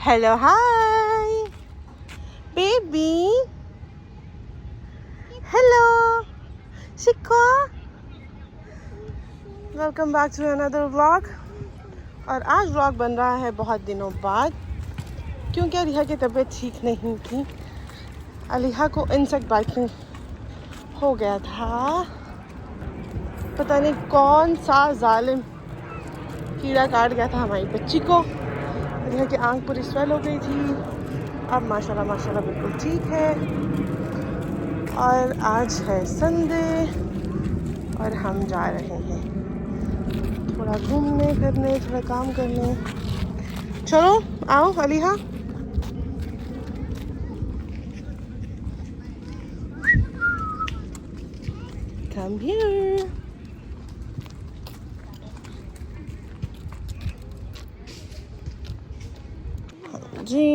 Hello, hi, baby. Hello, Shikwa. Welcome back to another vlog. और आज vlog बन रहा है बहुत दिनों बाद, क्योंकि अलिहा की तबीयत ठीक नहीं थी। अलिहा को इंसेक्ट बाइटिंग हो गया था। पता नहीं कौन सा जालिम कीड़ा काट गया था हमारी बच्ची को। अलिहा की आंख पूरी स्वेल हो गई थी। अब माशाल्लाह बिल्कुल ठीक है। और आज है संडे और हम जा रहे हैं थोड़ा घूमने फिरने, थोड़ा काम करने। चलो आओ अलिहा। Come here. जी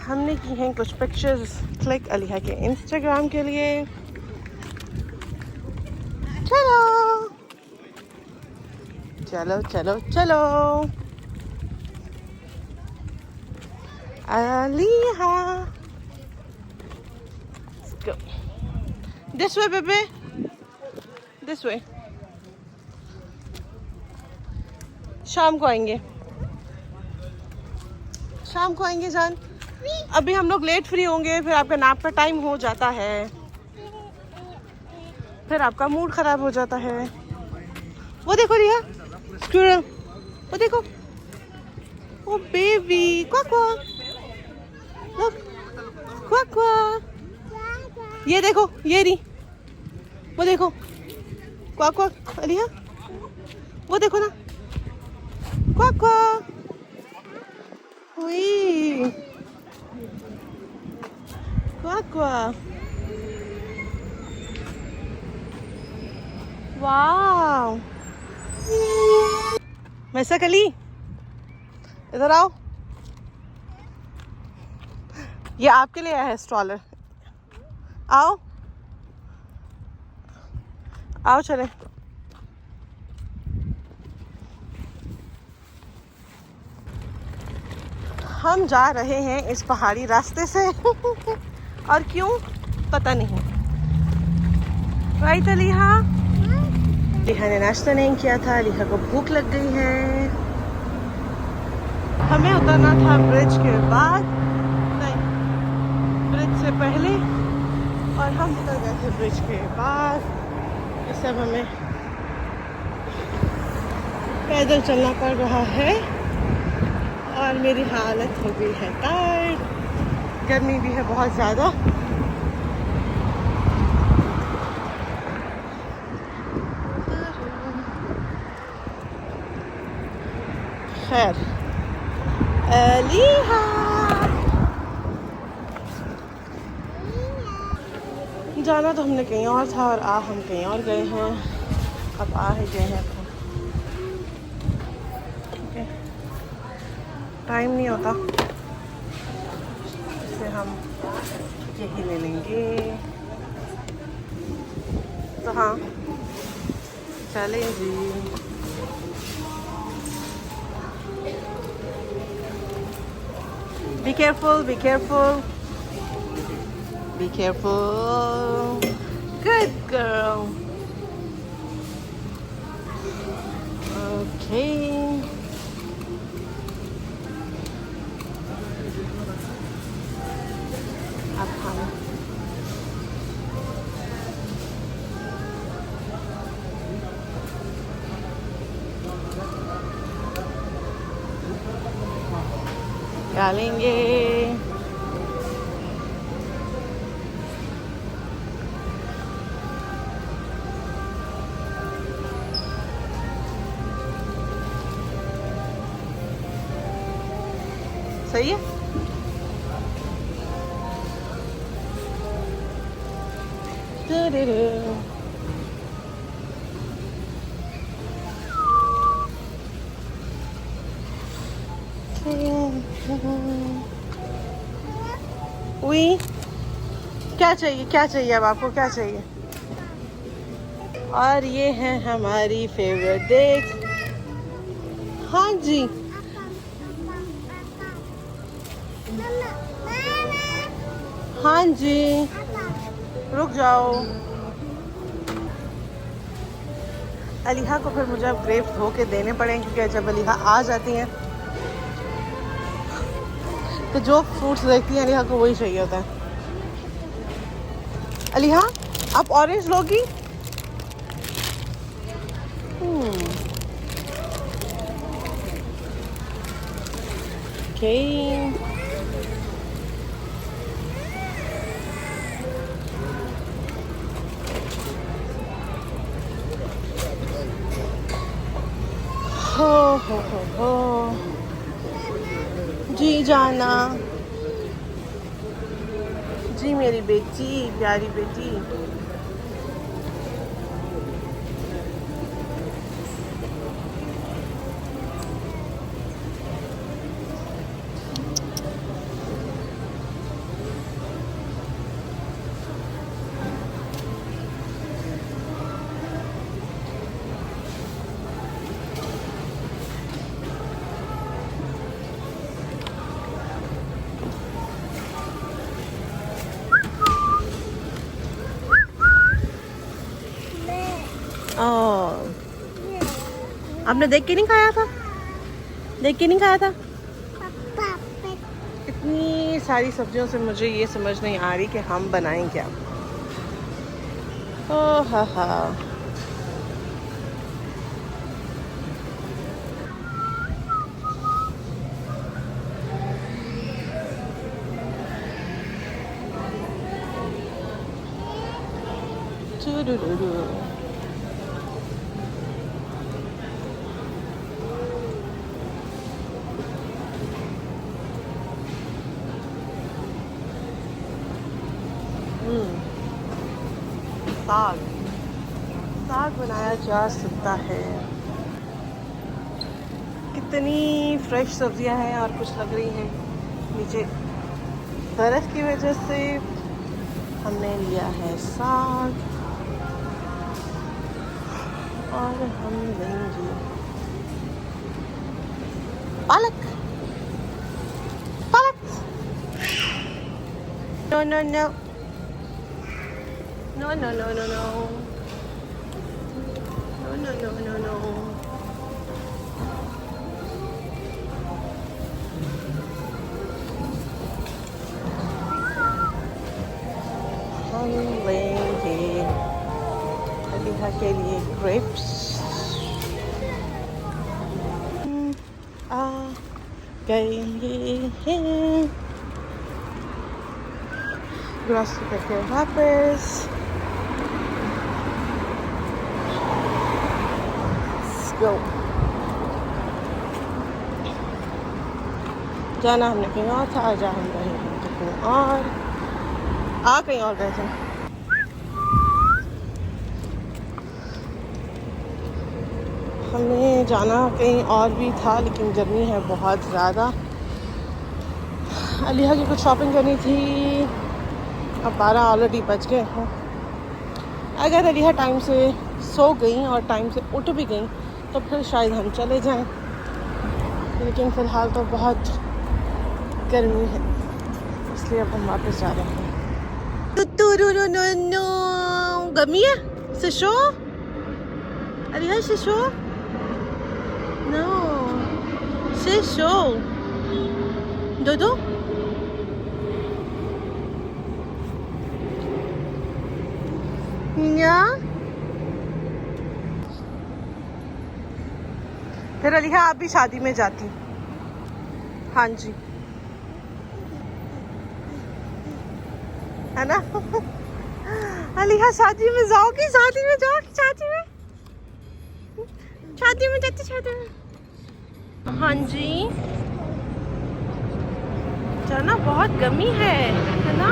हमने की हैं कुछ पिक्चर्स क्लिक अलिहा के इंस्टाग्राम के लिए। चलो चलो चलो चलो अलिहा, let's go this way baby, this way। शाम को आएंगे, शाम को आएंगे जान। अभी हम लोग लेट फ्री होंगे, फिर आपका नैप का टाइम हो जाता है, फिर आपका मूड खराब हो जाता है। वो देखो रिया स्क्विरल, वो देखो, ओ बेबी क्वाक्वा, लुक क्वाक्वा। ये देखो ये रही, वो देखो क्वाक्वा अलिहा, वो देखो ना क्वाक्वा। Wee. Quackwa. Wow. मैसा कली, इधर आओ। ये आपके लिए आया है स्ट्रॉलर। आओ आओ चले। हम जा रहे हैं इस पहाड़ी रास्ते से और क्यों पता नहीं। राइट अलिहा? अलिहा ने नाश्ता नहीं किया था, अलिहा को भूख लग गई है। हमें उतरना था ब्रिज के बाद, नहीं ब्रिज से पहले, और हम उतर गए थे ब्रिज के बाद। इस सब हमें पैदल चलना पड़ रहा है और मेरी हालत हो गई है टायर्ड। गर्मी भी है बहुत ज़्यादा। खैर अलिहा जाना तो हमने कहीं और था और हम कहीं और गए हैं। अब आ ही गए हैं, टाइम नहीं होता इससे हम यही ले लेंगे। तो हाँ चलें जी। Be careful, be careful, be careful. Good girl. Okay. अब हम डालेंगे। सही है। उई क्या चाहिए, क्या चाहिए अब आपको, क्या चाहिए? और ये है हमारी फेवरेट डेट। हाँ जी हाँ जी, रुक जाओ। अलीहा को फिर मुझे अब ग्रेप्स धो के देने पड़ेंगे, क्योंकि जब अलीहा आ जाती हैं तो जो फ्रूट्स देखती हैं अलीहा को वही चाहिए होता है। अलीहा, आप ऑरेंज लोगी? ओके। हो जी जाना जी, मेरी बेटी, प्यारी बेटी। आपने देख के नहीं खाया था? देख के नहीं खाया था? इतनी सारी सब्जियों से मुझे ये समझ नहीं आ रही कि हम बनाएं क्या। ओह हा हा। साग साग बनाया जा सकता है। कितनी फ्रेश सब्जियां हैं और कुछ लग रही हैं नीचे। बर्फ की वजह से हमने लिया है साग और हम लेंगे पालक। पालक no no no no no no no no no no no no no। हम लेंगे अलीहा के लिए ग्रेप्स। आ गए हैं ग्रोसरी करके वापस। Go. जाना हमने कहीं और था, आजा हम गए हैं कहीं और, कहीं और गए थे। हमें जाना कहीं और भी था, लेकिन गर्मी है बहुत ज़्यादा। अलीहा की कुछ शॉपिंग करनी थी। अब 12 ऑलरेडी बज गए हैं। अगर अलीहा टाइम से सो गई और टाइम से उठ भी गई तो फिर शायद हम चले जाएं, लेकिन फ़िलहाल तो बहुत गर्मी है, इसलिए अब हम वापस जा रहे हैं। गर्मी है शिशो। अलीहा शिशो नो शिशो दो दो। या फिर अलीहा आप भी शादी में जाती? हाँ जी, है ना? अलीहा शादी में जाओगी? शादी में जाओगी? शादी में जाती? शादी में हाँ जी जाना। बहुत गर्मी है ना?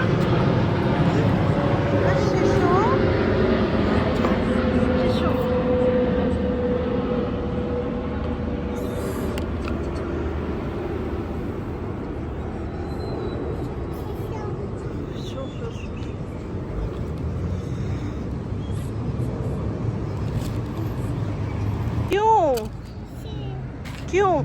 क्यों?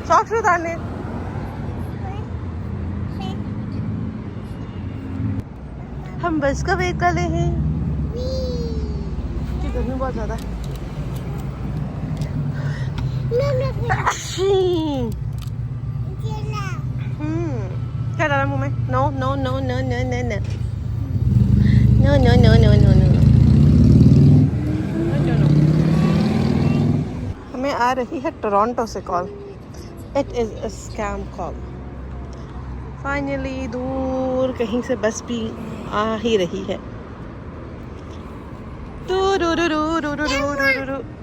सॉक्स उतारने। हम बस का वेट कर रहे हैं कि गर्मी बहुत ज्यादा है। क्या डाला मुंह में? No no no no no no no no no no no no no. हमें आ रही है टोरंटो से call. It is a scam call. Finally दूर कहीं से बस भी आ ही रही है।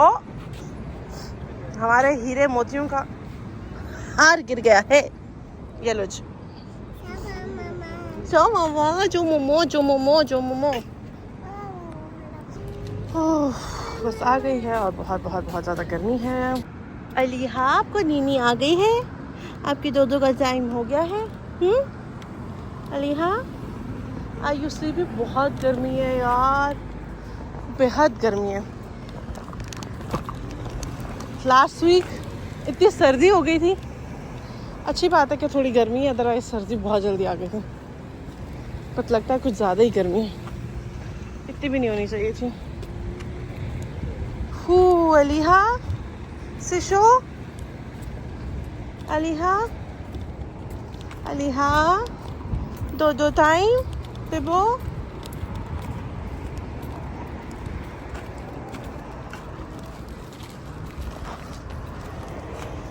ओ, हमारे हीरे मोतियों का हार गिर गया है। ये लो जी। जो मोमो जो मोमो जो मोमो जो मोमो। बस आ गई है और बहुत बहुत बहुत ज़्यादा गर्मी है। अलीहा, आपको नीनी आ गई है। आपकी दो का टाइम हो गया है। अलीहा, आई यू स्लीपी? बहुत गर्मी है यार, बेहद गर्मी है। लास्ट वीक इतनी सर्दी हो गई थी। अच्छी बात है कि थोड़ी गर्मी है, अदरवाइज सर्दी बहुत जल्दी आ गई थी। पर लगता है कुछ ज़्यादा ही गर्मी है, इतनी भी नहीं होनी चाहिए थी। अलीहा, सिशो, अलीहा, अलीहा, दो टाइम बेबो।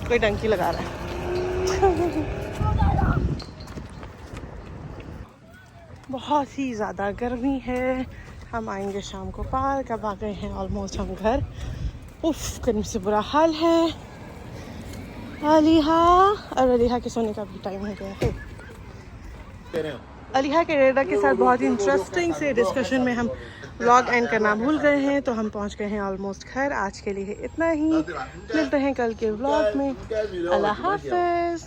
कोई डंकी लगा रहा है। बहुत ही ज़्यादा गर्मी है। हम आएंगे शाम को पार्क। अब आ गए हैं ऑलमोस्ट हम घर। उफ, गर्मी से बुरा हाल है। अलीहा, और अलीहा के सोने का भी टाइम हो गया है। अलीहा के डेडा के साथ बहुत ही इंटरेस्टिंग से डिस्कशन में हम व्लॉग एंड करना भूल गए हैं, तो हम पहुंच गए हैं ऑलमोस्ट घर। आज के लिए इतना ही, मिलते हैं कल के व्लॉग में। अल्लाह हाफ़िज़।